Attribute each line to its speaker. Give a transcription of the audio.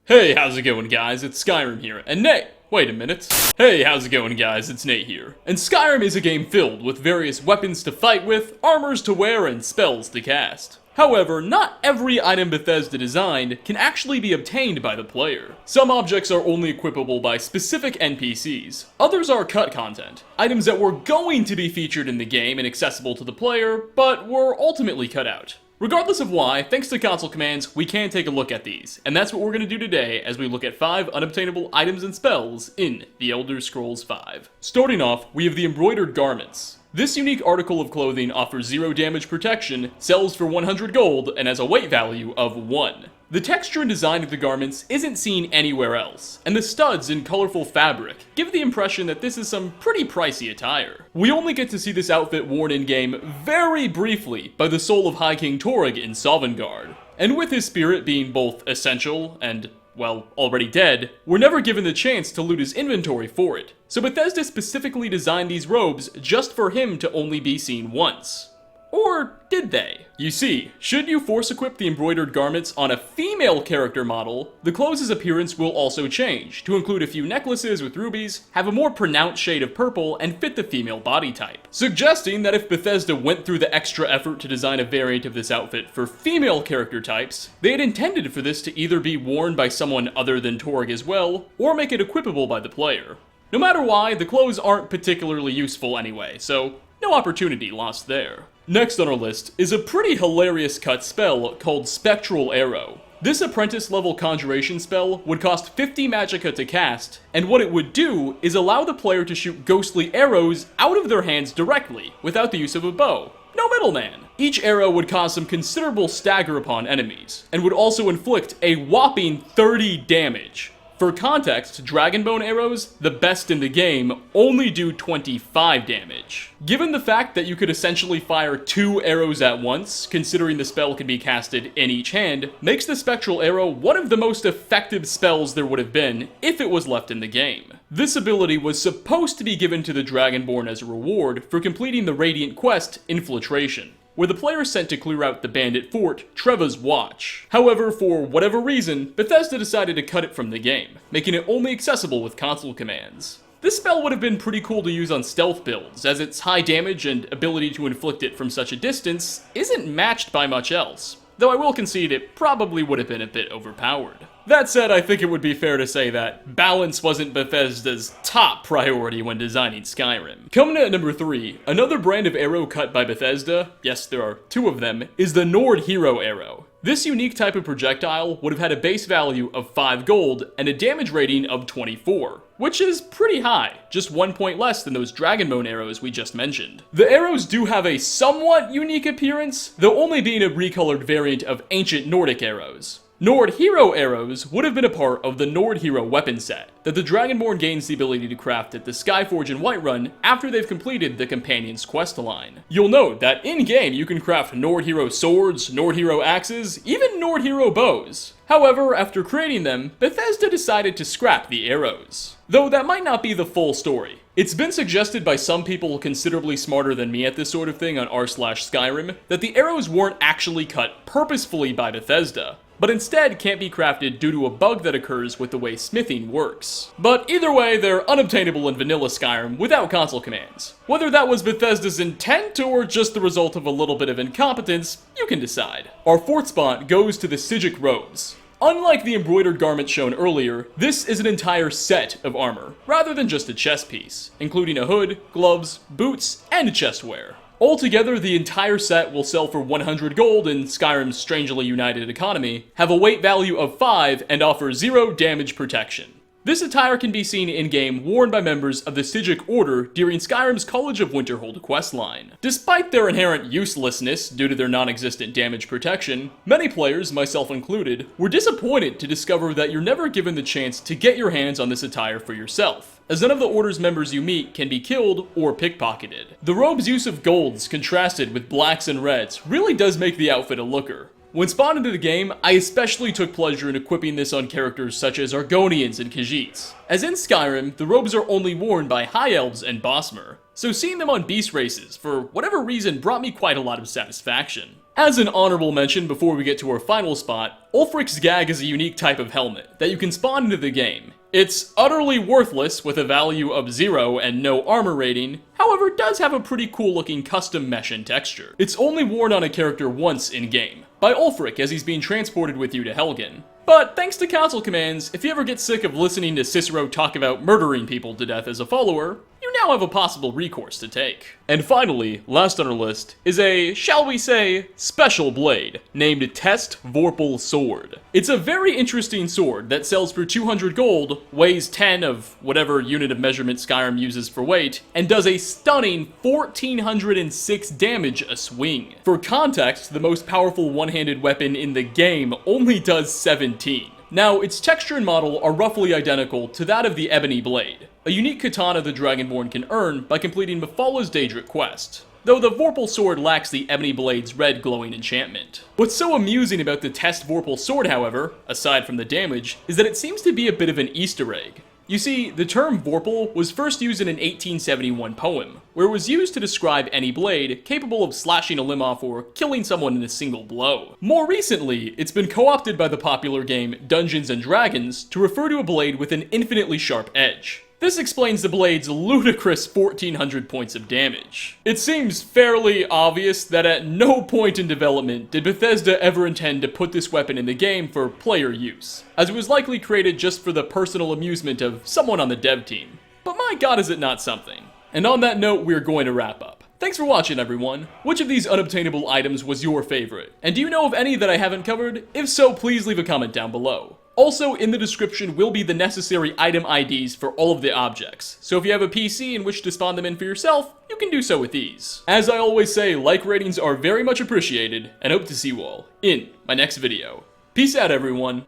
Speaker 1: Hey, how's it going, guys? It's Skyrim here, and Nate. Wait a minute. Hey, how's it going, guys? It's Nate here. And Skyrim is a game filled with various weapons to fight with, armors to wear, and spells to cast. However, not every item Bethesda designed can actually be obtained by the player. Some objects are only equipable by specific NPCs. Others are cut content, items that were going to be featured in the game and accessible to the player, but were ultimately cut out. Regardless of why, thanks to console commands, we can take a look at these, and that's what we're going to do today as we look at 5 unobtainable items and spells in The Elder Scrolls V. Starting off, we have the Embroidered Garments. This unique article of clothing offers 0 damage protection, sells for 100 gold, and has a weight value of 1. The texture and design of the garments isn't seen anywhere else, and the studs in colorful fabric give the impression that this is some pretty pricey attire. We only get to see this outfit worn in-game very briefly by the soul of High King Torygg in Sovngarde, and with his spirit being both essential and, well, already dead, we're never given the chance to loot his inventory for it. So Bethesda specifically designed these robes just for him to only be seen once. Or did they? You see, should you force equip the embroidered garments on a female character model, the clothes' appearance will also change, to include a few necklaces with rubies, have a more pronounced shade of purple, and fit the female body type. Suggesting that if Bethesda went through the extra effort to design a variant of this outfit for female character types, they had intended for this to either be worn by someone other than Torygg as well, or make it equipable by the player. No matter why, the clothes aren't particularly useful anyway, so no opportunity lost there. Next on our list is a pretty hilarious cut spell called Spectral Arrow. This apprentice-level conjuration spell would cost 50 magicka to cast, and what it would do is allow the player to shoot ghostly arrows out of their hands directly, without the use of a bow. No middleman. Each arrow would cause some considerable stagger upon enemies, and would also inflict a whopping 30 damage. For context, Dragonbone arrows, the best in the game, only do 25 damage. Given the fact that you could essentially fire 2 arrows at once, considering the spell can be casted in each hand, makes the Spectral Arrow one of the most effective spells there would have been if it was left in the game. This ability was supposed to be given to the Dragonborn as a reward for completing the Radiant quest, Infiltration, where the player is sent to clear out the bandit fort, Treva's Watch. However, for whatever reason, Bethesda decided to cut it from the game, making it only accessible with console commands. This spell would have been pretty cool to use on stealth builds, as its high damage and ability to inflict it from such a distance isn't matched by much else, though I will concede it probably would have been a bit overpowered. That said, I think it would be fair to say that balance wasn't Bethesda's top priority when designing Skyrim. Coming in at number 3, another brand of arrow cut by Bethesda, yes there are 2 of them, is the Nord Hero Arrow. This unique type of projectile would have had a base value of 5 gold and a damage rating of 24, which is pretty high, just 1 point less than those Dragonbone arrows we just mentioned. The arrows do have a somewhat unique appearance, though only being a recolored variant of ancient Nordic arrows. Nord Hero arrows would have been a part of the Nord Hero weapon set that the Dragonborn gains the ability to craft at the Skyforge and Whiterun after they've completed the Companion's quest line. You'll note that in-game you can craft Nord Hero swords, Nord Hero axes, even Nord Hero bows. However, after creating them, Bethesda decided to scrap the arrows. Though that might not be the full story. It's been suggested by some people considerably smarter than me at this sort of thing on r/Skyrim that the arrows weren't actually cut purposefully by Bethesda, but instead can't be crafted due to a bug that occurs with the way smithing works. But either way, they're unobtainable in vanilla Skyrim without console commands. Whether that was Bethesda's intent or just the result of a little bit of incompetence, you can decide. Our 4th spot goes to the Civic Robes. Unlike the embroidered garment shown earlier, this is an entire set of armor, rather than just a chest piece, including a hood, gloves, boots, and chestwear. Altogether, the entire set will sell for 100 gold in Skyrim's strangely united economy, have a weight value of 5, and offer 0 damage protection. This attire can be seen in-game worn by members of the Civic Order during Skyrim's College of Winterhold questline. Despite their inherent uselessness due to their non-existent damage protection, many players, myself included, were disappointed to discover that you're never given the chance to get your hands on this attire for yourself, as none of the Order's members you meet can be killed or pickpocketed. The robe's use of golds contrasted with blacks and reds really does make the outfit a looker. When spawned into the game, I especially took pleasure in equipping this on characters such as Argonians and Khajiits, as in Skyrim, the robes are only worn by High Elves and Bosmer, so seeing them on beast races, for whatever reason, brought me quite a lot of satisfaction. As an honorable mention before we get to our final spot, Ulfric's Gag is a unique type of helmet that you can spawn into the game. It's utterly worthless with a value of 0 and no armor rating, however it does have a pretty cool looking custom mesh and texture. It's only worn on a character once in-game, by Ulfric as he's being transported with you to Helgen. But thanks to console commands, if you ever get sick of listening to Cicero talk about murdering people to death as a follower, you now have a possible recourse to take. And finally, last on our list, is a, shall we say, special blade, named Test Vorpal Sword. It's a very interesting sword that sells for 200 gold, weighs 10 of whatever unit of measurement Skyrim uses for weight, and does a stunning 1406 damage a swing. For context, the most powerful one-handed weapon in the game only does 17. Now, its texture and model are roughly identical to that of the Ebony Blade, a unique katana the Dragonborn can earn by completing Mephala Daedric quest, though the Vorpal Sword lacks the Ebony Blade's red glowing enchantment. What's so amusing about the Test Vorpal Sword, however, aside from the damage, is that it seems to be a bit of an Easter egg. You see, the term Vorpal was first used in an 1871 poem, where it was used to describe any blade capable of slashing a limb off or killing someone in a single blow. More recently, it's been co-opted by the popular game Dungeons & Dragons to refer to a blade with an infinitely sharp edge. This explains the blade's ludicrous 1400 points of damage. It seems fairly obvious that at no point in development did Bethesda ever intend to put this weapon in the game for player use, as it was likely created just for the personal amusement of someone on the dev team. But my god, is it not something. And on that note, we're going to wrap up. Thanks for watching, everyone. Which of these unobtainable items was your favorite? And do you know of any that I haven't covered? If so, please leave a comment down below. Also, in the description will be the necessary item IDs for all of the objects, so if you have a PC in which to spawn them in for yourself, you can do so with ease. As I always say, like ratings are very much appreciated, and hope to see you all in my next video. Peace out, everyone.